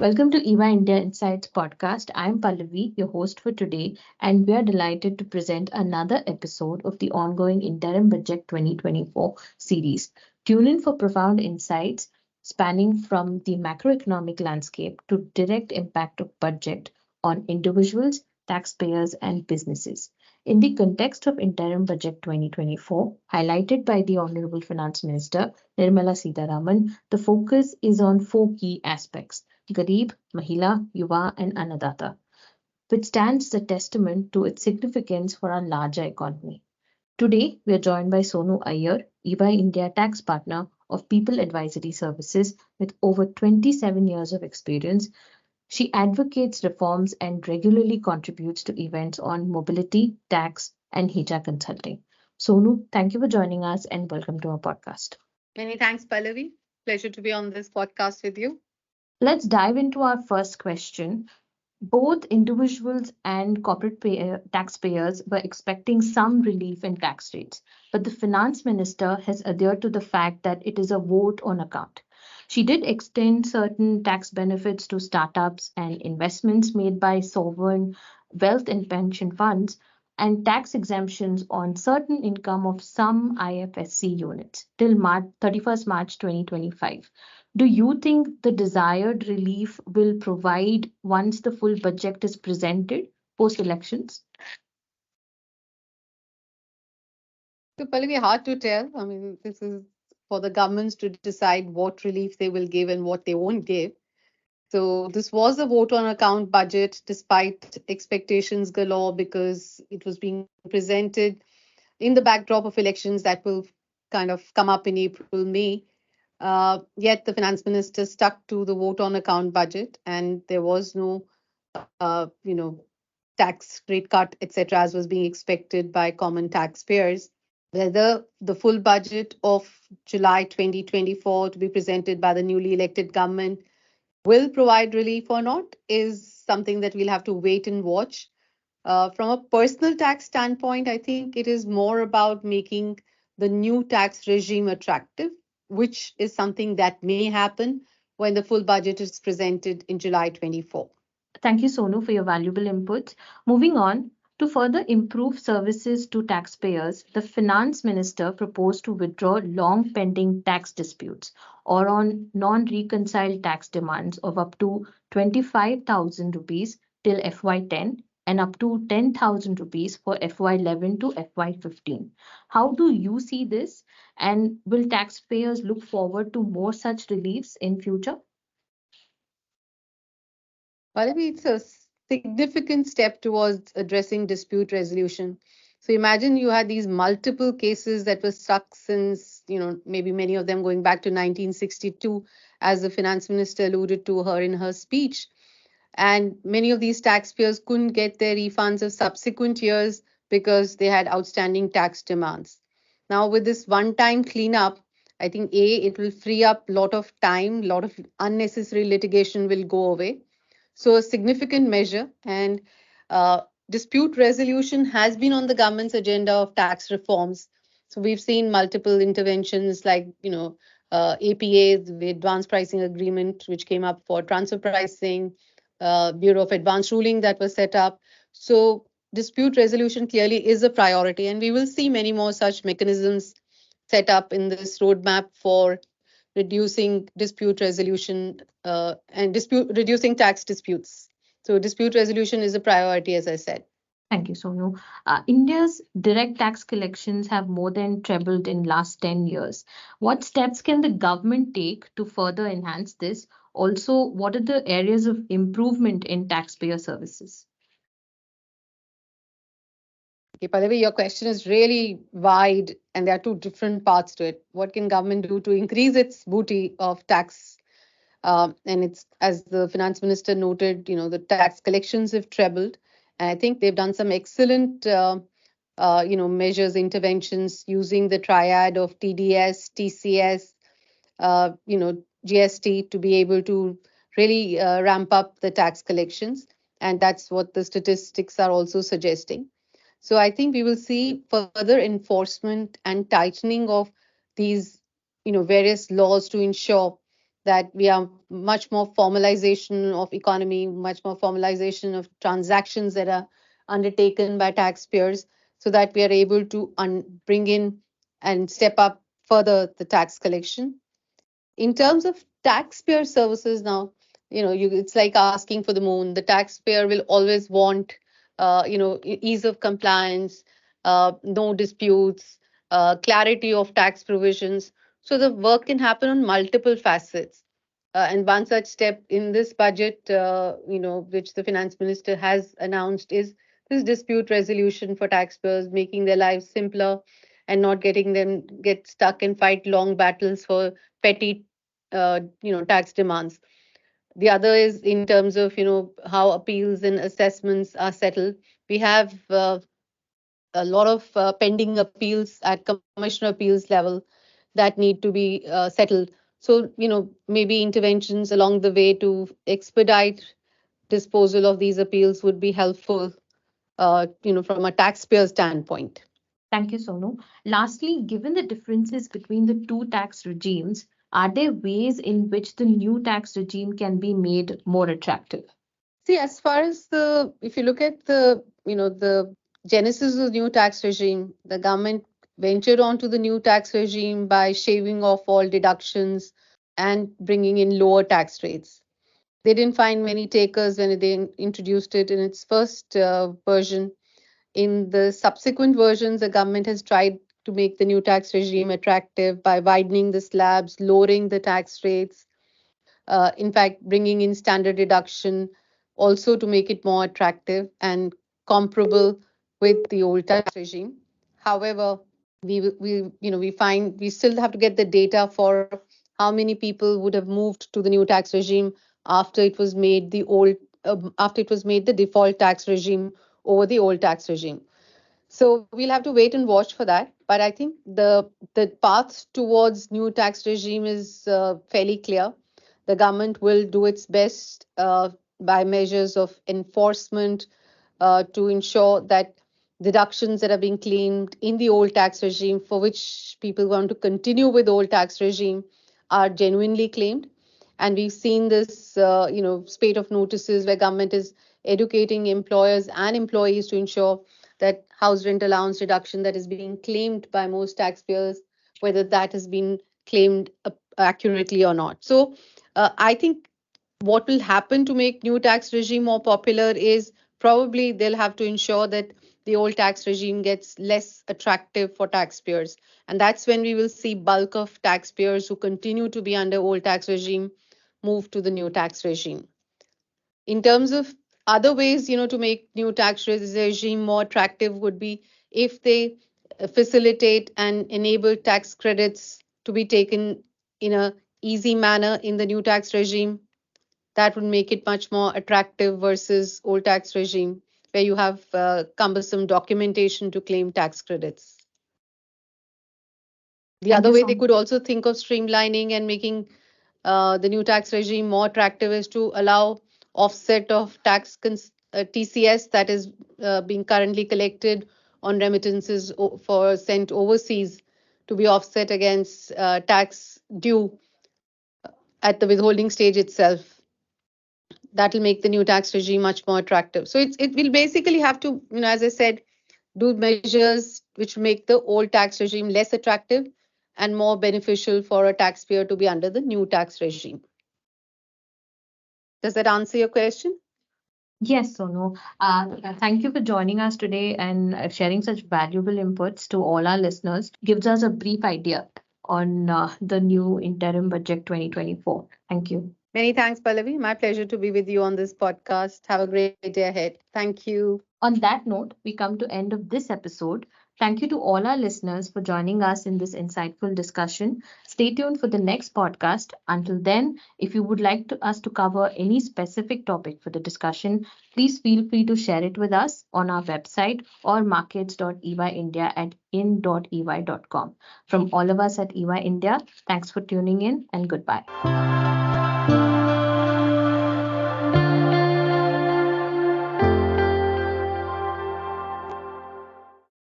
Welcome to EVA India Insights podcast. I'm Pallavi, your host for today, and we are delighted to present another episode of the ongoing Interim Budget 2024 series. Tune in for profound insights spanning from the macroeconomic landscape to direct impact of budget on individuals, taxpayers, and businesses. In the context of Interim Budget 2024, highlighted by the Honorable Finance Minister Nirmala Sitharaman, the focus is on four key aspects: Garib, Mahila, Yuva, and Annadata, which stands a testament to its significance for our larger economy. Today, we are joined by Sonu Iyer, EY India tax partner of People Advisory Services with over 27 years of experience. She advocates reforms and regularly contributes to events on mobility, tax, and HIJA consulting. Sonu, thank you for joining us and welcome to our podcast. Many thanks, Pallavi. Pleasure to be on this podcast with you. Let's dive into our first question. Both individuals and taxpayers were expecting some relief in tax rates, but the finance minister has adhered to the fact that it is a vote on account. She did extend certain tax benefits to startups and investments made by sovereign wealth and pension funds, and tax exemptions on certain income of some IFSC units till 31st March 2025. Do you think the desired relief will provide once the full budget is presented post elections? So, Pallavi, hard to tell. I mean, this is for the governments to decide what relief they will give and what they won't give. So, this was a vote on account budget despite expectations galore because it was being presented in the backdrop of elections that will kind of come up in April, May. Yet the finance minister stuck to the vote on account budget, and there was no, uh, you know, tax rate cut, etc., as was being expected by common taxpayers. Whether the full budget of July 2024 to be presented by the newly elected government will provide relief or not is something that we'll have to wait and watch. From a personal tax standpoint, I think it is more about making the new tax regime attractive, which is something that may happen when the full budget is presented in July 24. Thank you, Sonu, for your valuable inputs. Moving on, to further improve services to taxpayers, the finance minister proposed to withdraw long pending tax disputes or on non reconciled tax demands of up to 25,000 rupees till FY10 and up to 10,000 rupees for FY11 to FY15. How do you see this? And will taxpayers look forward to more such reliefs in future? Well, it's a significant step towards addressing dispute resolution. So imagine you had these multiple cases that were stuck since, maybe many of them going back to 1962, as the finance minister alluded to her in her speech. And many of these taxpayers couldn't get their refunds of subsequent years because they had outstanding tax demands. Now, with this one time cleanup, I think it will free up a lot of time, a lot of unnecessary litigation will go away. So, a significant measure, and dispute resolution has been on the government's agenda of tax reforms. So, we've seen multiple interventions like, APAs, the Advanced Pricing Agreement, which came up for transfer pricing, Bureau of Advanced Ruling that was set up. So, dispute resolution clearly is a priority, and we will see many more such mechanisms set up in this roadmap for reducing dispute resolution and reducing tax disputes. So dispute resolution is a priority, as I said. Thank you, Sonu. India's direct tax collections have more than trebled in last 10 years. What steps can the government take to further enhance this? Also, what are the areas of improvement in taxpayer services? Okay, Pallavi, your question is really wide, and there are two different parts to it. What can government do to increase its booty of tax? And it's, as the finance minister noted, the tax collections have trebled, and I think they've done some excellent, measures, interventions using the triad of TDS, TCS, GST to be able to really ramp up the tax collections, and that's what the statistics are also suggesting. So I think we will see further enforcement and tightening of these various laws to ensure that we are much more formalization of economy, much more formalization of transactions that are undertaken by taxpayers, so that we are able to bring in and step up further the tax collection. In terms of taxpayer services now, it's like asking for the moon. The taxpayer will always want ease of compliance, no disputes, clarity of tax provisions, so the work can happen on multiple facets. And one such step in this budget, which the finance minister has announced, is this dispute resolution for taxpayers, making their lives simpler and not getting them get stuck and fight long battles for petty tax demands. The other is in terms of how appeals and assessments are settled. We have a lot of pending appeals at commissioner appeals level that need to be settled. So maybe interventions along the way to expedite disposal of these appeals would be helpful, from a taxpayer standpoint. Thank you, Sonu. Lastly, given the differences between the two tax regimes, are there ways in which the new tax regime can be made more attractive? See, as far as if you look at the genesis of the new tax regime, the government ventured onto the new tax regime by shaving off all deductions and bringing in lower tax rates. They didn't find many takers when they introduced it in its first version. In the subsequent versions, the government has tried to make the new tax regime attractive by widening the slabs, lowering the tax rates, in fact, bringing in standard deduction also to make it more attractive and comparable with the old tax regime. However, we find we still have to get the data for how many people would have moved to the new tax regime after it was made after it was made the default tax regime over the old tax regime. So we'll have to wait and watch for that. But I think the path towards new tax regime is fairly clear. The government will do its best by measures of enforcement to ensure that deductions that are being claimed in the old tax regime, for which people want to continue with old tax regime, are genuinely claimed. And we've seen this, spate of notices where government is educating employers and employees to ensure that house rent allowance reduction that is being claimed by most taxpayers, whether that has been claimed accurately or not. So I think what will happen to make new tax regime more popular is probably they'll have to ensure that the old tax regime gets less attractive for taxpayers, and that's when we will see bulk of taxpayers who continue to be under old tax regime move to the new tax regime. In terms of other ways, to make new tax regime more attractive would be if they facilitate and enable tax credits to be taken in a easy manner in the new tax regime. That would make it much more attractive versus old tax regime where you have cumbersome documentation to claim tax credits. The Thank other you way so they much. could also think of streamlining and making the new tax regime more attractive is to allow offset of TCS that is being currently collected on remittances for sent overseas to be offset against tax due at the withholding stage itself. That will make the new tax regime much more attractive. So it will basically have to, as I said, do measures which make the old tax regime less attractive and more beneficial for a taxpayer to be under the new tax regime. Does that answer your question? Yes, Sonu. Thank you for joining us today and sharing such valuable inputs to all our listeners. Gives us a brief idea on the new interim budget 2024. Thank you. Many thanks, Pallavi. My pleasure to be with you on this podcast. Have a great day ahead. Thank you. On that note, we come to end of this episode. Thank you to all our listeners for joining us in this insightful discussion. Stay tuned for the next podcast. Until then, if you would like us to cover any specific topic for the discussion, please feel free to share it with us on our website or markets.eyindia@in.ey.com. From all of us at EY India, thanks for tuning in and goodbye.